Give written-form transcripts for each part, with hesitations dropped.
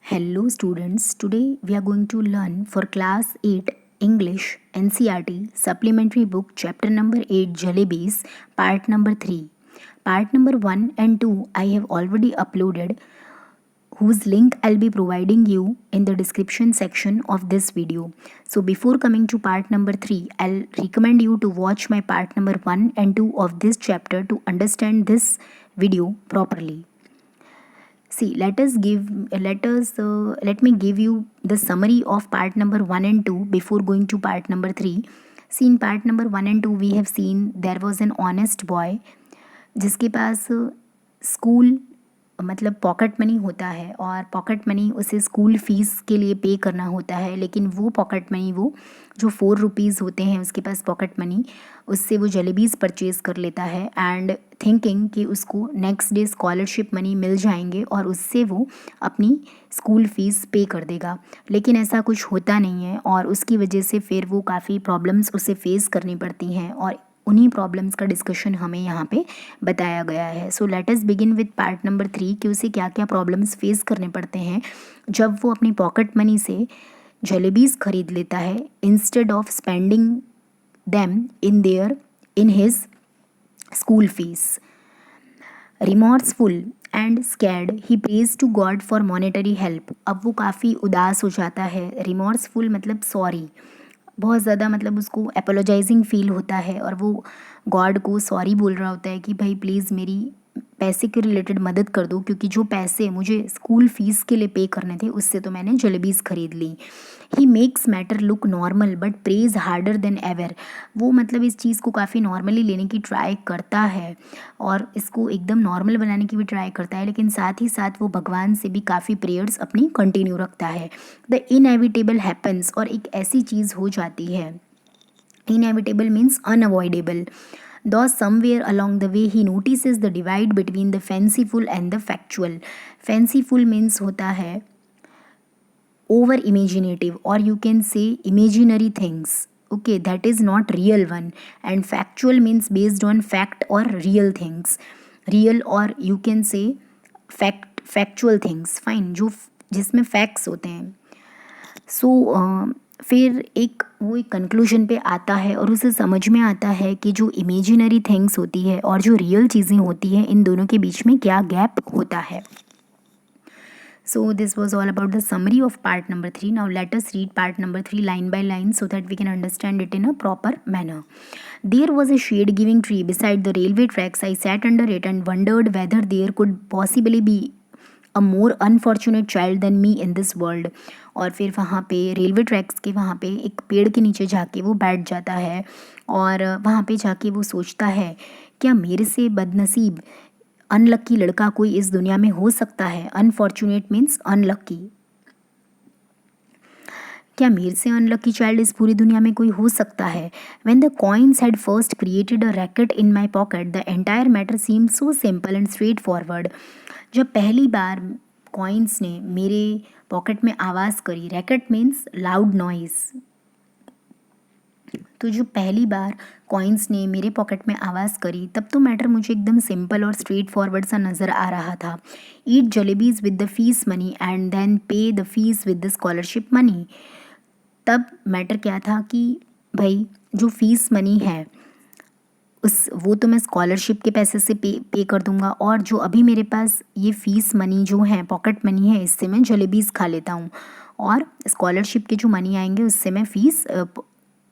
Hello students, today we are going to learn for class 8 English NCERT supplementary book chapter number 8 Jalebis part number 3. Part number 1 and 2 I have already uploaded, whose link I'll be providing you in the description section of this video. So before coming to part number 3, I'll recommend you to watch my part number 1 and 2 of this chapter to understand this video properly. See, let me give you the summary of part number 1 and 2 before going to part number 3. See, in part number 1 and 2 we have seen there was an honest boy जिसके पास school मतलब pocket money होता है और pocket money उसे school fees के लिए पे करना होता है, लेकिन वो पॉकेट मनी वो जो 4 रुपीज़ होते हैं उसके पास पॉकेट मनी, उससे वो जलेबीज़ परचेज़ कर लेता है एंड थिंकिंग कि उसको नेक्स्ट डे स्कॉलरशिप मनी मिल जाएंगे और उससे वो अपनी स्कूल फ़ीस पे कर देगा। लेकिन ऐसा कुछ होता नहीं है और उसकी वजह से फिर वो काफ़ी प्रॉब्लम्स उसे फेस करनी पड़ती हैं और उन्हीं प्रॉब्लम्स का डिस्कशन हमें यहाँ पे बताया गया है। So let us begin with part number 3 कि उसे क्या क्या प्रॉब्लम्स फेस करने पड़ते हैं जब वो अपनी पॉकेट मनी से जलेबीज़ खरीद लेता है instead of spending them in his school fees. Remorseful and scared he prays to God for monetary help. अब वो काफ़ी उदास हो जाता है। रिमॉर्सफुल मतलब सॉरी, बहुत ज़्यादा मतलब उसको एपोलोजाइजिंग फ़ील होता है और वो गॉड को सॉरी बोल रहा होता है कि भाई प्लीज़ मेरी पैसे के रिलेटेड मदद कर दो, क्योंकि जो पैसे मुझे स्कूल फ़ीस के लिए पे करने थे उससे तो मैंने जलेबीज़ ख़रीद ली। He makes matter look normal but prays harder than ever. वो मतलब इस चीज़ को काफ़ी नॉर्मली लेने की ट्राई करता है और इसको एकदम नॉर्मल बनाने की भी ट्राई करता है, लेकिन साथ ही साथ वो भगवान से भी काफ़ी प्रेयर्स अपनी कंटिन्यू रखता है। द इनएविटेबल हैपन्स, और एक ऐसी चीज़ हो जाती है, inevitable means unavoidable. Though somewhere along the way he notices the divide between the fanciful and the factual. Fanciful means होता है over imaginative, or you can say imaginary things, okay, that is not real one. And factual means based on fact or real things, real or you can say factual things, fine, जो जिसमें facts होते हैं। सो फिर वो एक conclusion पे आता है और उसे समझ में आता है कि जो इमेजिनरी थिंग्स होती है और जो रियल चीज़ें होती हैं इन दोनों के बीच में क्या गैप होता है। So this was all about the summary of part number 3. Now let us read part number 3 line by line so that we can understand it in a proper manner. There was a shade giving tree beside the railway tracks. I sat under it and wondered whether there could possibly be a more unfortunate child than me in this world. और फिर वहाँ पे railway tracks के वहाँ पे एक पेड़ के नीचे जाके वो बैठ जाता है और वहाँ पे जाके वो सोचता है क्या मेरे से बदनसीब अनलक्की लड़का कोई इस दुनिया में हो सकता है। Unfortunate means unlucky. क्या मेरे से अनलकी चाइल्ड इस पूरी दुनिया में कोई हो सकता है। When the coins had first created a racket in my pocket, the entire matter seemed so simple and straightforward. जब पहली बार कॉइन्स ने मेरे पॉकेट में आवाज़ करी, रैकेट मीन्स लाउड नॉइज़, तो जो पहली बार कॉइन्स ने मेरे पॉकेट में आवाज़ करी तब तो मैटर मुझे एकदम सिंपल और स्ट्रेट फॉरवर्ड सा नज़र आ रहा था। Eat jalebis with the fees money and then pay the fees with the scholarship money. तब मैटर क्या था कि भाई जो फ़ीस मनी है वो तो मैं स्कॉलरशिप के पैसे से पे कर दूंगा, और जो अभी मेरे पास ये फ़ीस मनी जो है पॉकेट मनी है इससे मैं जलेबीज़ खा लेता हूँ, और स्कॉलरशिप के जो मनी आएंगे उससे मैं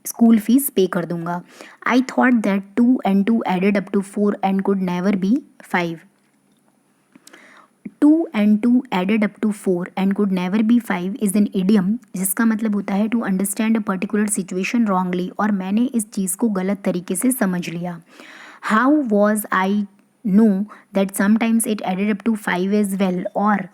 स्कूल फीस पे कर दूंगा। I thought that 2 and 2 added up to 4 and could never be 5। 2 and 2 added up to 4 and could never be 5 is an idiom, जिसका मतलब होता है to understand a particular situation wrongly, और मैंने इस चीज़ को गलत तरीके से समझ लिया। How was I know that sometimes it added up to 5 as well, और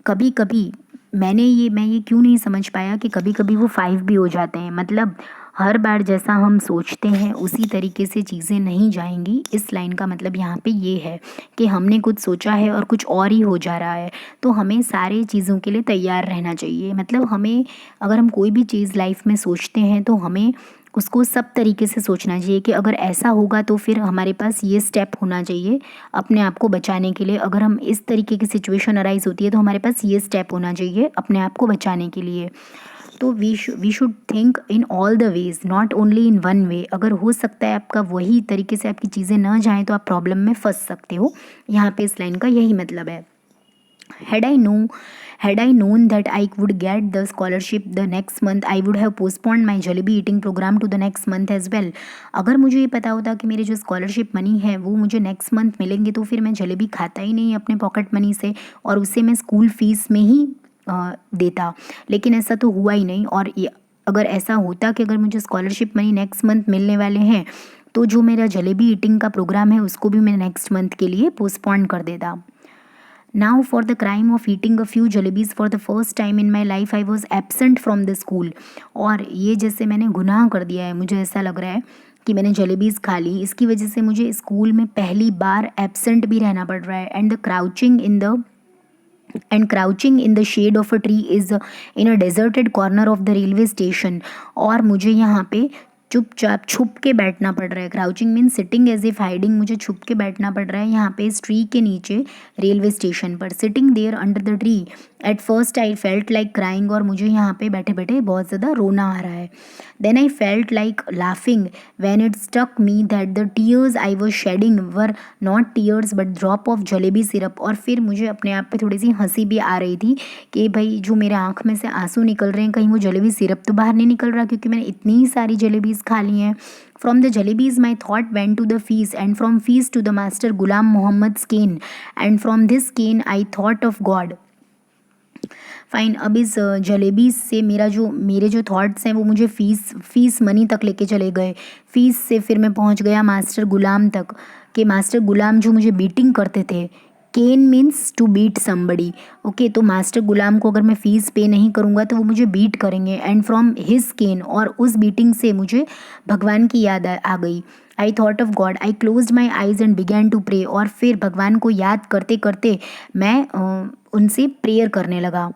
कभी कभी मैं ये क्यों नहीं समझ पाया कि कभी कभी वो 5 भी हो जाते हैं। मतलब हर बार जैसा हम सोचते हैं उसी तरीके से चीज़ें नहीं जाएंगी। इस लाइन का मतलब यहाँ पे ये है कि हमने कुछ सोचा है और कुछ और ही हो जा रहा है, तो हमें सारी चीज़ों के लिए तैयार रहना चाहिए। मतलब हमें अगर हम कोई भी चीज़ लाइफ में सोचते हैं तो हमें उसको सब तरीके से सोचना चाहिए कि अगर ऐसा होगा तो फिर हमारे पास ये स्टेप होना चाहिए अपने आप को बचाने के लिए। अगर हम इस तरीके की सिचुएशन अराइज होती है तो हमारे पास ये स्टेप होना चाहिए अपने आप को बचाने के लिए। तो we should think in all the ways, not only in one way. अगर हो सकता है आपका वही तरीके से आपकी चीज़ें ना जाएँ तो आप प्रॉब्लम में फंस सकते हो। यहाँ पे इस लाइन का यही मतलब है। Had I know, had I known that I would get the scholarship the next month, I would have postponed my jalebi eating program to the next month as well. अगर मुझे ये पता होता कि मेरे जो स्कॉलरशिप मनी है वो मुझे नेक्स्ट मंथ मिलेंगे तो फिर मैं जलेबी खाता ही नहीं अपने पॉकेट मनी से, और उसे मैं स्कूल फीस में ही देता। लेकिन ऐसा तो हुआ ही नहीं। और ये अगर ऐसा होता कि अगर मुझे स्कॉलरशिप मनी नेक्स्ट मंथ मिलने वाले हैं तो जो मेरा जलेबी ईटिंग का प्रोग्राम है उसको भी मैं नेक्स्ट मंथ के लिए पोस्टपोन कर देता। Now, for the crime of eating a few jalebis for the first time in my life, I was absent from the school. और ये जैसे मैंने गुनाह कर दिया है, मुझे ऐसा लग रहा है कि मैंने जलेबीज़ खा ली, इसकी वजह से मुझे स्कूल में पहली बार एब्सेंट भी रहना पड़ रहा है। And crouching in the shade of a tree is in a deserted corner of the railway station. और मुझे यहाँ पे चुपचाप छुप के बैठना पड़ रहा है। Crouching mean sitting as if hiding, मुझे छुप के बैठना पड़ रहा है यहाँ पे इस ट्री के नीचे रेलवे स्टेशन पर। Sitting there under the tree at first I felt like crying, और मुझे यहाँ पे बैठे बैठे बहुत ज़्यादा रोना आ रहा है। Then I felt like laughing when it stuck me that the tears I was shedding were not tears but drop of jalebi syrup. और फिर मुझे अपने आप पे थोड़ी सी हंसी भी आ रही थी कि भाई जो मेरे आँख में से आंसू निकल रहे हैं कहीं वो जलेबी सिरप तो बाहर नहीं निकल रहा, क्योंकि मैंने इतनी सारी जलेबीज़ खा ली हैं। From the jalebis my thought went to the feast, and from feast to the master Ghulam Muhammad's cane, and from this cane I thought of God. Fine. अब इस जलेबी से मेरे जो थॉट्स हैं वो मुझे फ़ीस मनी तक लेके चले गए। फ़ीस से फिर मैं पहुंच गया मास्टर गुलाम तक, कि मास्टर गुलाम जो मुझे बीटिंग करते थे। Cane means to beat somebody. Okay, तो मास्टर गुलाम को अगर मैं फ़ीस पे नहीं करूँगा तो वो मुझे बीट करेंगे। एंड फ्रॉम हिज केन, और उस बीटिंग से मुझे भगवान की याद आ गई। I thought of God, I closed my eyes and began to pray. और फिर भगवान को याद करते करते मैं उनसे प्रेयर करने लगा।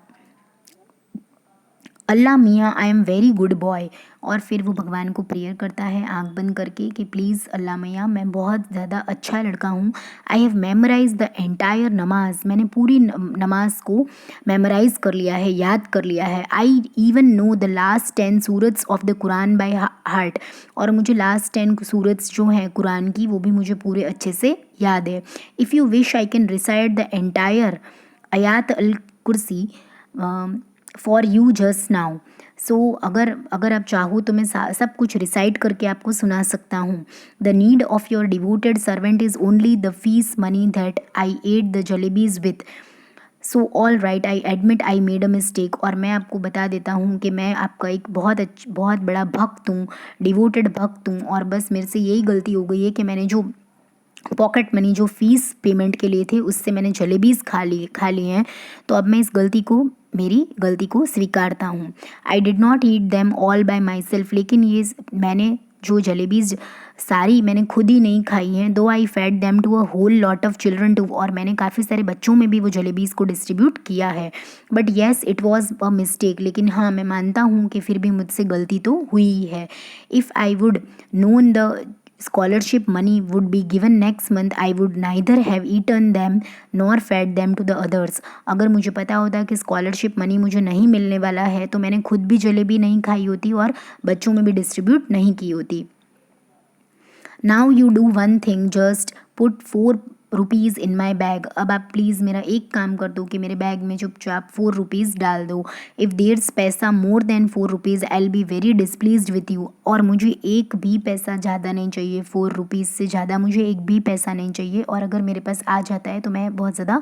अल्लाह मियाँ I am very good boy. और फिर वो भगवान को प्रेयर करता है आंख बंद करके कि प्लीज़ अल्लाह मियाँ मैं बहुत ज़्यादा अच्छा लड़का हूँ। I have memorise the entire namaz, मैंने पूरी नमाज को मेमोराइज कर लिया है, याद कर लिया है। I even know the last 10 surahs of the Quran by heart. और मुझे लास्ट 10 सूरत्स जो हैं कुरान की वो भी मुझे पूरे अच्छे से याद है। If you wish I can recite the entire आयात अल कुर्सी फॉर यू जस्ट नाउ। सो अगर आप चाहो तो मैं सब कुछ रिसाइट करके आपको सुना सकता हूँ। The need of your devoted servant is only the fees money that I at the jalebis with. So all right, I admit I made a mistake. और मैं आपको बता देता हूँ कि मैं आपका एक बहुत बड़ा भक्त हूँ, डिवोटेड भक्त हूँ, और बस मेरे से यही गलती हो गई है कि मैंने जो पॉकेट मनी जो फ़ीस पेमेंट के लिए थे उससे मैंने जलेबीज़ खा ली हैं। तो अब मैं मेरी गलती को स्वीकारता हूँ। I did not eat them all bye my self, लेकिन ये मैंने जो जलेबीज़ सारी मैंने खुद ही नहीं खाई हैं। Though I fed them to a whole lot of children too, और मैंने काफ़ी सारे बच्चों में भी वो जलेबीज़ को डिस्ट्रीब्यूट किया है। But yes it was a mistake, लेकिन हाँ मैं मानता हूँ कि फिर भी मुझसे गलती तो हुई ही है। If I would known the scholarship money would be given next month, I would neither have eaten them nor fed them to the others. अगर मुझे पता होता कि स्कॉलरशिप मनी मुझे नहीं मिलने वाला है तो मैंने खुद भी जलेबी नहीं खाई होती और बच्चों में भी डिस्ट्रीब्यूट नहीं की होती। Now you do one thing, just put 4 rupees in my bag. अब आप प्लीज़ मेरा एक काम कर दो कि मेरे बैग में चुपचाप 4 रुपीज़ डाल दो। If there's paisa more than 4 rupees I will be very displeased with you. और मुझे एक भी पैसा ज़्यादा नहीं चाहिए, 4 रुपीज़ से ज़्यादा मुझे एक भी पैसा नहीं चाहिए। और अगर मेरे पास आ जाता है तो मैं बहुत ज़्यादा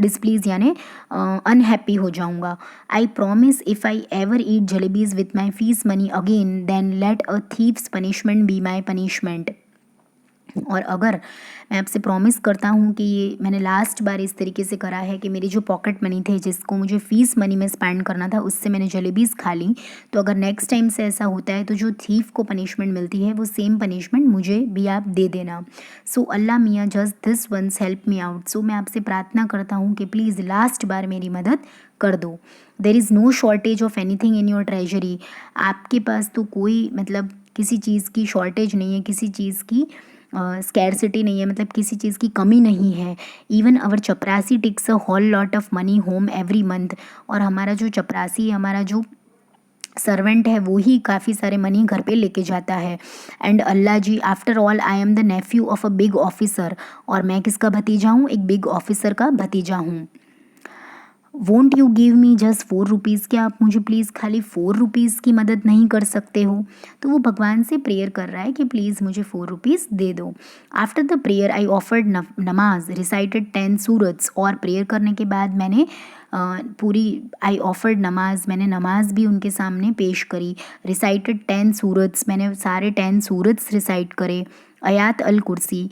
डिसप्लीज यानी अनहैप्पी हो जाऊँगा। I promise if I ever eat jalebis with my fee money again then let a thief's punishment be my punishment. और अगर मैं आपसे प्रॉमिस करता हूँ कि ये मैंने लास्ट बार इस तरीके से करा है कि मेरी जो पॉकेट मनी थे जिसको मुझे फ़ीस मनी में स्पेंड करना था उससे मैंने जलेबीज़ खा ली, तो अगर नेक्स्ट टाइम से ऐसा होता है तो जो थीफ को पनिशमेंट मिलती है वो सेम पनिशमेंट मुझे भी आप दे देना। So Allah Miyan just this once help me out. So मैं आपसे प्रार्थना करता हूँ कि प्लीज़ लास्ट बार मेरी मदद कर दो। There is no shortage of anything in your treasury. आपके पास तो कोई मतलब किसी चीज़ की शॉर्टेज नहीं है, किसी चीज़ की स्कैरसिटी नहीं है, मतलब किसी चीज़ की कमी नहीं है। Even our chaprasi takes a whole lot of money home every month. और हमारा जो चपरासी है, हमारा जो सर्वेंट है, वो ही काफ़ी सारे मनी घर पे लेके जाता है। And Allah ji, after all I am the nephew of a big officer. और मैं किसका भतीजा हूँ? एक बिग ऑफिसर का भतीजा हूँ। Won't you give me just 4 rupees? क्या आप मुझे प्लीज़ खाली 4 रुपीज़ की मदद नहीं कर सकते हो? तो वो भगवान से प्रेयर कर रहा है कि प्लीज़ मुझे 4 रुपीज़ दे दो। After the prayer I offered नमाज रिसाइटेड 10 सूरत्स। और प्रेयर करने के बाद मैंने पूरी आई ऑफर्ड नमाज, मैंने नमाज भी उनके सामने पेश करी। रिसाइटेड 10 सूरत्स, मैंने सारे 10 सूरत्स रिसाइट करे। आयात al Kursi,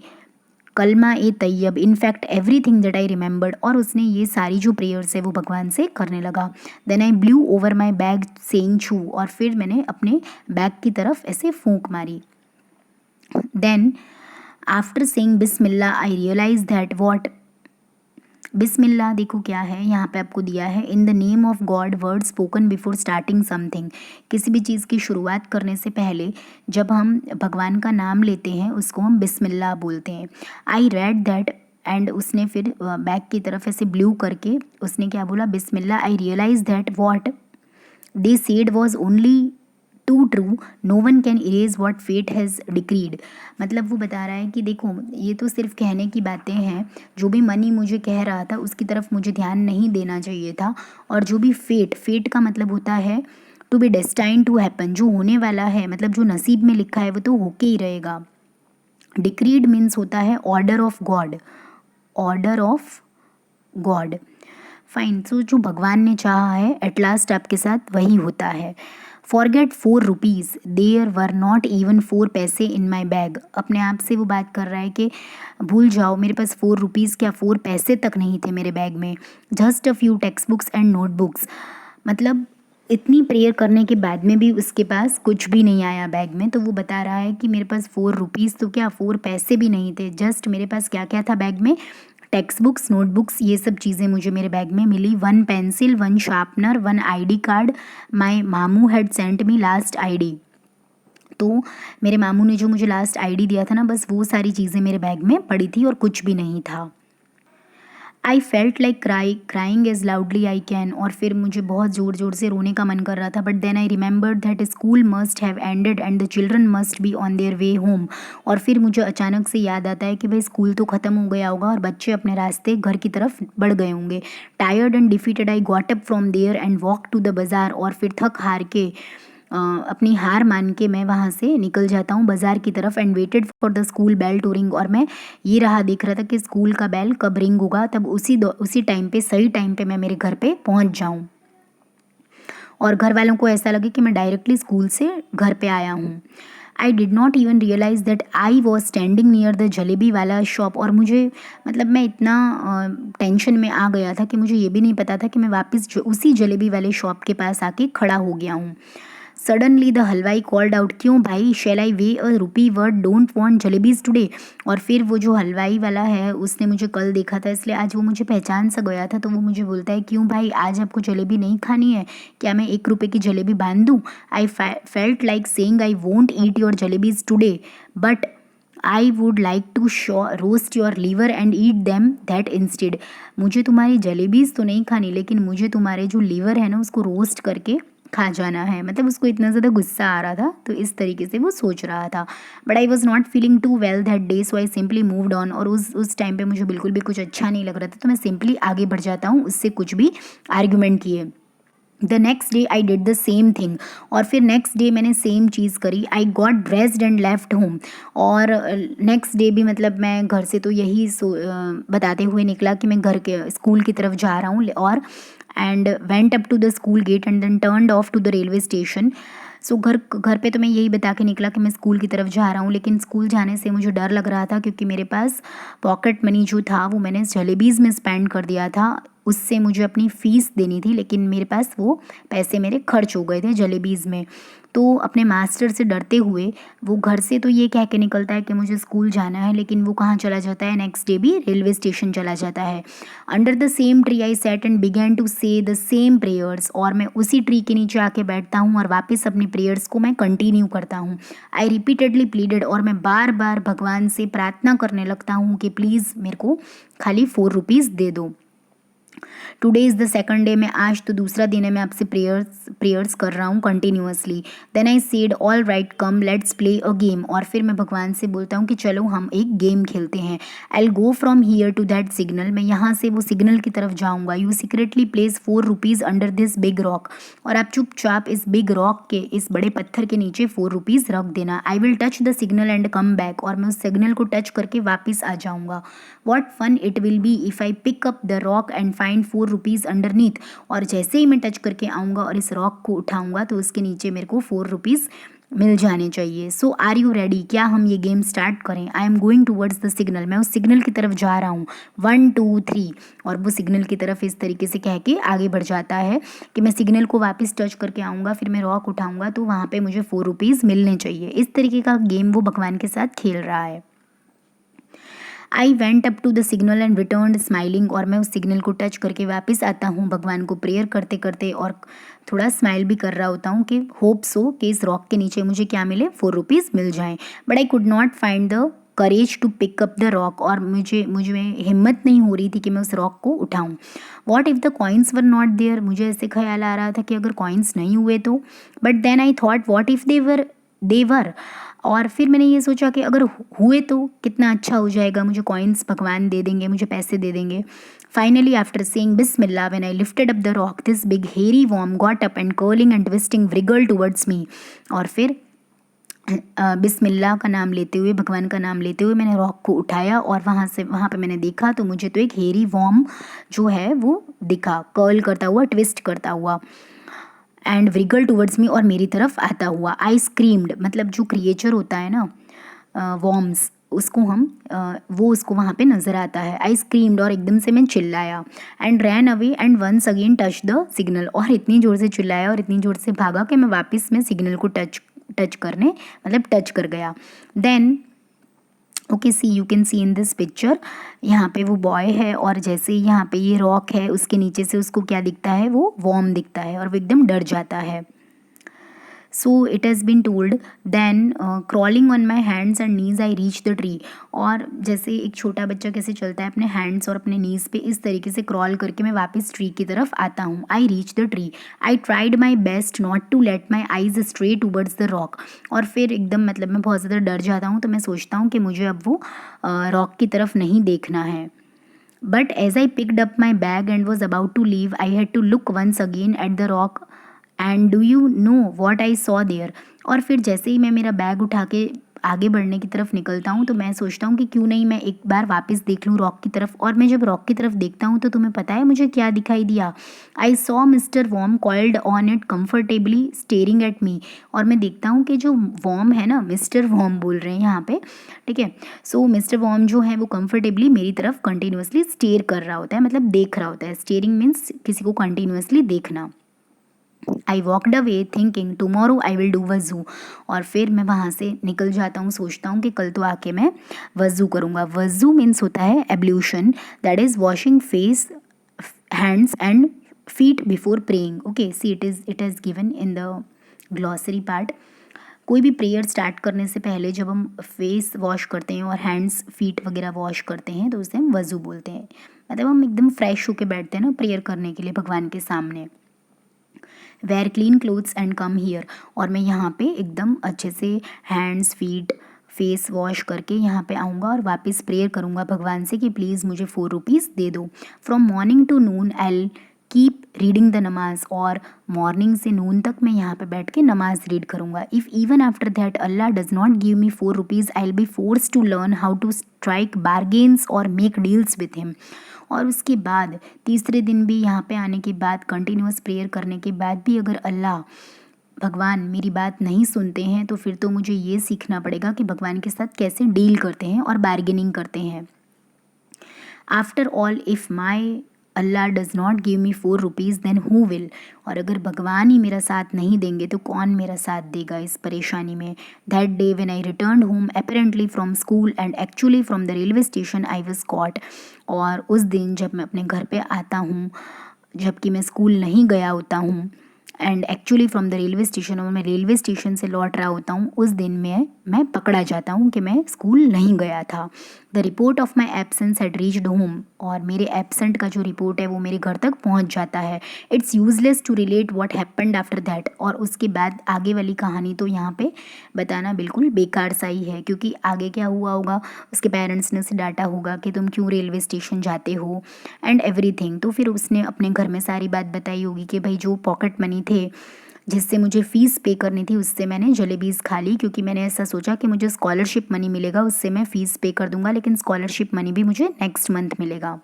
Kalma e Tayyab, in fact everything that I remembered. और उसने ये सारी जो प्रेयर्स है वो भगवान से करने लगा। Then I blew over my bag saying छू। और फिर मैंने अपने बैग की तरफ ऐसे फूंक मारी। Then after saying Bismillah I realise that what Bismillah देखो क्या है यहाँ पे आपको दिया है, in the name of God word spoken before starting something. किसी भी चीज़ की शुरुआत करने से पहले जब हम भगवान का नाम लेते हैं उसको हम बिस्मिल्लाह बोलते हैं। I read that. एंड उसने फिर बैक की तरफ ऐसे ब्लू करके उसने क्या बोला? Bismillah I realise that what they said was only too true, no one can erase what fate has decreed. मतलब वो बता रहा है कि देखो ये तो सिर्फ कहने की बातें हैं, जो भी मनी मुझे कह रहा था उसकी तरफ मुझे ध्यान नहीं देना चाहिए था। और जो भी फेट का मतलब होता है to be destine to happen, जो होने वाला है, मतलब जो नसीब में लिखा है वो तो होके ही रहेगा। डिक्रीड मीन्स होता है order of God, order of God. Fine. So जो भगवान ने चाहा है एट लास्ट आपके साथ वही होता है। Forget 4 rupees, there were not even 4 paise in my bag. अपने आप से वो बात कर रहा है कि भूल जाओ, मेरे पास 4 रुपीज़ क्या 4 पैसे तक नहीं थे मेरे बैग में। Just a few text books and notebooks. मतलब इतनी प्रेयर करने के बाद में भी उसके पास कुछ भी नहीं आया बैग में। तो वो बता रहा है कि मेरे पास 4 रुपीज़ तो क्या 4 पैसे भी नहीं थे। जस्ट मेरे पास क्या क्या था बैग में? टेक्स्ट बुक्स, नोटबुक्स, ये सब चीज़ें मुझे मेरे बैग में मिली। 1 पेंसिल, 1 शार्पनर, 1 ID कार्ड। माई मामू had sent me last ID। तो मेरे मामू ने जो मुझे लास्ट ID दिया था ना, बस वो सारी चीज़ें मेरे बैग में पड़ी थी और कुछ भी नहीं था। I felt like crying as loudly I can. और फिर मुझे बहुत ज़ोर ज़ोर से रोने का मन कर रहा था। But then I remembered that school must have ended and the children must be on their way home. और फिर मुझे अचानक से याद आता है कि भाई स्कूल तो ख़त्म हो गया होगा और बच्चे अपने रास्ते घर की तरफ बढ़ गए होंगे। Tired and defeated I got up from there and walk to the bazaar. और फिर थक हार के अपनी हार मान के मैं वहाँ से निकल जाता हूँ बाज़ार की तरफ। And waited for the school bell to ring. और मैं ये राह देख रहा था कि स्कूल का बेल कब रिंग होगा, तब उसी टाइम पे, सही टाइम पे मैं मेरे घर पे पहुँच जाऊँ और घर वालों को ऐसा लगे कि मैं डायरेक्टली स्कूल से घर पे आया हूँ। I did not even realise that I was standing near the jalebi wala shop. और मुझे मतलब मैं इतना टेंशन में आ गया था कि मुझे ये भी नहीं पता था कि मैं वापस उसी जलेबी वाले शॉप के पास आके खड़ा हो गया हूँ। सडनली द हलवाई कॉल्ड आउट, क्यों भाई, shall I way a rupee word, don't want jalebis today. और फिर वो जो हलवाई वाला है उसने मुझे कल देखा था, इसलिए आज वो मुझे पहचान सा गया था। तो वो मुझे बोलता है, क्यों भाई आज आपको जलेबी नहीं खानी है क्या, मैं 1 रुपये की जलेबी बांध दूँ? I felt like saying I won't eat your jalebis today but I would like to roast your liver and eat them that instead. मुझे तुम्हारी जलेबीज तो नहीं खानी, लेकिन मुझे तुम्हारे जो लीवर है ना उसको रोस्ट करके खा जाना है। मतलब उसको इतना ज़्यादा गुस्सा आ रहा था, तो इस तरीके से वो सोच रहा था। But I was not feeling too well that day, so I simply moved on. और उस टाइम पे मुझे बिल्कुल भी कुछ अच्छा नहीं लग रहा था, तो मैं सिंपली आगे बढ़ जाता हूँ उससे कुछ भी आर्ग्यूमेंट किए। The next day I did the same thing. और फिर नेक्स्ट डे मैंने सेम चीज़ करी। I got dressed and left home. और नेक्स्ट डे भी मतलब मैं घर से तो यही बताते हुए निकला कि मैं घर के स्कूल की तरफ जा रहा हूँ। और and went up to the school gate and then turned off to the railway station. So घर घर पे तो मैं यही बता के निकला कि मैं स्कूल की तरफ जा रहा हूँ, लेकिन स्कूल जाने से मुझे डर लग रहा था क्योंकि मेरे पास पॉकेट मनी जो था वो मैंने जलेबीज़ में स्पेंड कर दिया था। उससे मुझे अपनी फ़ीस देनी थी, लेकिन मेरे पास वो पैसे मेरे खर्च हो गए थे जलेबीज़ में। तो अपने मास्टर से डरते हुए वो घर से तो ये कह के निकलता है कि मुझे स्कूल जाना है, लेकिन वो कहाँ चला जाता है, नेक्स्ट डे भी रेलवे स्टेशन चला जाता है। Under the same tree I sat and began to say the same prayers, और मैं उसी ट्री के नीचे आके बैठता हूँ और वापस अपनी प्रेयर्स को मैं कंटिन्यू करता हूँ। आई रिपीटेडली प्लीडेड, और मैं बार बार भगवान से प्रार्थना करने लगता हूँ कि प्लीज़ मेरे को खाली 4 रुपीज़ दे दो। Today is the second day, मैं आज तो दूसरा दिन है, मैं आपसे प्रेयर्स कर रहा हूँ continuously. Then I said all right come let's play a game, और फिर मैं भगवान से बोलता हूँ कि चलो हम एक गेम खेलते हैं। I will go from here to that signal, मैं यहाँ से वो सिग्नल की तरफ जाऊँगा। You secretly place 4 rupees under this big rock, और आप चुपचाप इस बिग रॉक के, इस बड़े पत्थर के नीचे 4 रुपीज़ रख देना। I will touch the signal and come back, और मैं उस सिग्नल को टच करके वापस आ जाऊँगा। What fun it will be if I pick up the rock and find 4 rupees underneath, और जैसे ही मैं टच करके आऊँगा और इस रॉक को उठाऊँगा तो उसके नीचे मेरे को 4 रुपीज़ मिल जाने चाहिए। सो आर यू रेडी, क्या हम ये गेम स्टार्ट करें? I am going towards the signal, मैं उस सिग्नल की तरफ जा रहा हूँ। 1 2 3, और वो सिग्नल की तरफ इस तरीके से कह के आगे बढ़ जाता है कि मैं सिग्नल को वापस टच करके आऊँगा, फिर मैं रॉक उठाऊँगा तो वहाँ पे मुझे 4 रुपीज़ मिलने चाहिए। इस तरीके का गेम वो भगवान के साथ खेल रहा है। I went up to the signal and return smiling, और मैं उस सिग्नल को टच करके वापस आता हूँ भगवान को प्रेयर करते करते, और थोड़ा स्माइल भी कर रहा होता हूँ कि होप सो कि इस रॉक के नीचे मुझे क्या मिले, 4 रुपीज़ मिल जाएं। But I could not find the courage to pick up the rock, और मुझे हिम्मत नहीं हो रही थी कि मैं उस रॉक को उठाऊं। What if the coins were not there, मुझे ऐसे ख्याल आ रहा था कि अगर कॉइन्स नहीं हुए तो। But then I thought what if they were, और फिर मैंने ये सोचा कि अगर हुए तो कितना अच्छा हो जाएगा, मुझे कॉइन्स भगवान दे देंगे, मुझे पैसे दे देंगे। Finally after saying Bismillah when I lifted up the rock this big hairy worm got up and curling and twisting wriggled towards me, और फिर बिस्मिल्लाह का नाम लेते हुए, भगवान का नाम लेते हुए मैंने रॉक को उठाया, और वहाँ पे मैंने देखा तो मुझे तो एक हेरी वॉर्म जो है वो दिखा, कर्ल करता हुआ, ट्विस्ट करता हुआ, एंड व्रिगल टुवर्ड्स मी, और मेरी तरफ आता हुआ। आई स्क्रीम्ड, मतलब जो क्रिएचर होता है ना वॉर्म्स, उसको हम वो उसको वहाँ पे नज़र आता है। आई स्क्रीम्ड, और एकदम से मैं चिल्लाया, and ran away and once again touch the signal, और इतनी ज़ोर से चिल्लाया और इतनी ज़ोर से भागा कि मैं वापस में सिग्नल को टच कर गया। Then okay see you can see in this picture, यहाँ पे वो बॉय है, और जैसे यहाँ पे ये रॉक है उसके नीचे से उसको क्या दिखता है, वो वॉर्म दिखता है, और वो एकदम डर जाता है। So it has been told then crawling on my hands and knees I reach the tree, और जैसे एक छोटा बच्चा कैसे चलता है अपने हैंड्स और अपने नीज पे, इस तरीके से क्रॉल करके मैं वापस ट्री की तरफ आता हूँ। I reach the tree, I tried my best not to let my eyes stray towards the rock, और फिर एकदम मतलब मैं बहुत ज़्यादा डर जाता हूँ, तो मैं सोचता हूँ कि मुझे अब वो रॉक की तरफ नहीं देखना है। But as I picked up my bag and was about to leave, I had to look once again at the rock. And do you know what I saw there? और फिर जैसे ही मैं मेरा बैग उठा के आगे बढ़ने की तरफ निकलता हूँ तो मैं सोचता हूँ कि क्यों नहीं मैं एक बार वापस देख लूँ रॉक की तरफ, और मैं जब रॉक की तरफ देखता हूँ तो तुम्हें पता है मुझे क्या दिखाई दिया? I saw mister worm coiled on it comfortably staring at me, और मैं देखता हूँ कि जो वॉर्म है ना, मिस्टर वॉर्म बोल रहे हैं यहाँ पे, ठीक है। सो मिस्टर वॉर्म जो है वो कंफर्टेबली मेरी तरफ कंटिन्यूसली स्टेयर कर रहा होता है, मतलब देख रहा होता है। स्टेयरिंग मीन्स किसी को कंटिन्यूसली देखना। I walked away thinking tomorrow I will do वज़ू, और फिर मैं वहाँ से निकल जाता हूँ, सोचता हूँ कि कल तो आके मैं वज़ू करूँगा। वज़ू मीन्स होता है ablution, that is washing face, hands and feet before praying. Okay see it is given in the glossary part. कोई भी प्रेयर स्टार्ट करने से पहले जब हम फेस वॉश करते हैं और हैंड्स फीट वगैरह वॉश करते हैं तो उसे हम वज़ू बोलते हैं, मतलब हम एकदम फ्रेश होके बैठते हैं ना प्रेयर करने के लिए भगवान के सामने। Where clean clothes and come here, और मैं यहाँ पे एकदम अच्छे से हैंड्स फीट फेस वॉश करके यहाँ पे आऊँगा और वापस प्रेयर करूँगा भगवान से कि प्लीज़ मुझे 4 रुपीज़ दे दो। From morning to noon I keep reading the namaz, और मॉर्निंग से नून तक मैं यहाँ पे बैठ के नमाज रीड करूँगा। If even after that Allah does not give me 4 rupees I will be force to learn how to strike bargains और मेक डील्स विथ हिम। और उसके बाद तीसरे दिन भी यहाँ पे आने के बाद कंटिन्यूस प्रेयर करने के बाद भी अगर अल्लाह भगवान मेरी बात नहीं सुनते हैं तो फिर तो मुझे ये सीखना पड़ेगा कि भगवान के साथ कैसे डील करते हैं और बार्गेनिंग करते हैं। After all if my Allah does not give me 4 rupees then who will. और अगर भगवान ही मेरा साथ नहीं देंगे तो कौन मेरा साथ देगा इस परेशानी में। That day when I return home apparently from school and actually from the railway station I was caught. और उस दिन जब मैं अपने घर पे आता हूँ, जबकि मैं स्कूल नहीं गया होता हूँ, and actually from the railway station, और मैं रेलवे स्टेशन से लौट रहा होता हूँ, उस दिन में मैं पकड़ा जाता हूँ कि मैं स्कूल नहीं गया था। The report of my absence had reached home. और मेरे एब्सेंट का जो रिपोर्ट है वो मेरे घर तक पहुँच जाता है। It's useless to relate what happened after that. और उसके बाद आगे वाली कहानी तो यहाँ पे बताना बिल्कुल बेकार सा ही है, क्योंकि आगे क्या हुआ होगा, उसके पेरेंट्स ने उसे डांटा होगा कि तुम क्यों रेलवे स्टेशन जाते हो एंड एवरीथिंग। तो फिर उसने अपने घर में सारी बात बताई होगी कि भाई जो पॉकेट मनी थे जिससे मुझे फ़ीस पे करनी थी उससे मैंने जलेबीज़ खा ली, क्योंकि मैंने ऐसा सोचा कि मुझे स्कॉलरशिप मनी मिलेगा उससे मैं फ़ीस पे कर दूंगा, लेकिन स्कॉलरशिप मनी भी मुझे नेक्स्ट मंथ मिलेगा।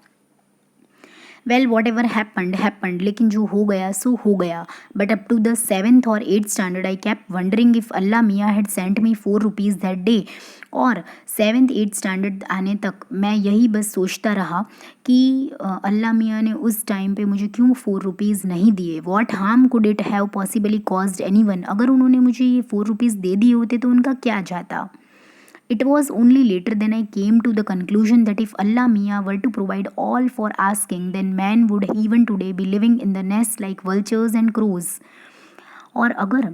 Well what ever happened happened, लेकिन जो हो गया सो हो गया। But up to the 7th और 8th standard I kept wondering if Allah Miyan had sent me 4 rupees that day. और 7th 8th स्टैंडर्ड आने तक मैं यही बस सोचता रहा कि अल्लाह मियाँ ने उस टाइम पे मुझे क्यों 4 रुपीज़ नहीं दिए। What harm could it have possibly caused any one. अगर उन्होंने मुझे ये 4 रुपीज़ दे दिए होते तो उनका क्या जाता। It was only later then I came to the conclusion that if Allah Mia were to provide all for asking, then man would even today be living in the nest like vultures and crows. और अगर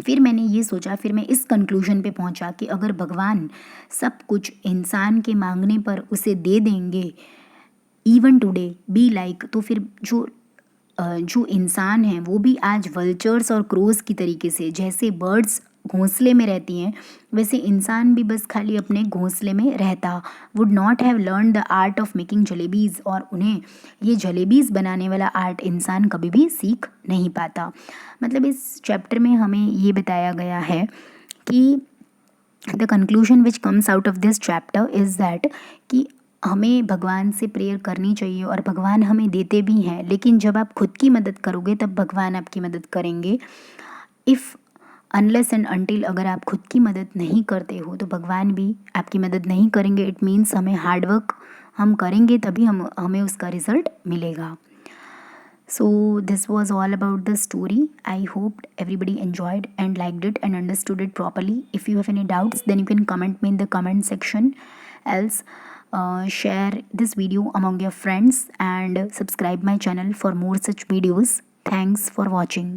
फिर मैंने ये सोचा, फिर मैं इस conclusion पे पहुंचा कि अगर भगवान सब कुछ इंसान के मांगने पर उसे दे देंगे, इवन टुडे बी लाइक, तो फिर जो इंसान हैं वो भी आज वल्चर्स और क्रोज की तरीके से, जैसे बर्ड्स घोंसले में रहती हैं वैसे इंसान भी बस खाली अपने घोंसले में रहता। Would not have learn the art of making jalebis. और उन्हें ये जलेबीज़ बनाने वाला आर्ट इंसान कभी भी सीख नहीं पाता। मतलब इस चैप्टर में हमें ये बताया गया है कि the conclusion which comes out of this chapter is that कि हमें भगवान से प्रेयर करनी चाहिए और भगवान हमें देते भी हैं, लेकिन जब आप खुद की मदद करोगे तब भगवान आपकी मदद करेंगे। इफ़ अनलेस एंड अनटिल अगर आप खुद की मदद नहीं करते हो तो भगवान भी आपकी मदद नहीं करेंगे। इट मीन्स हमें हार्डवर्क हम करेंगे तभी हमें उसका रिज़ल्ट मिलेगा। So this was all about the story. I hope everybody enjoyed and liked it and understood it properly. If you have any doubts then you can comment me in the comment section. Else share this video among your friends and subscribe my channel for more such videos. Thanks for watching.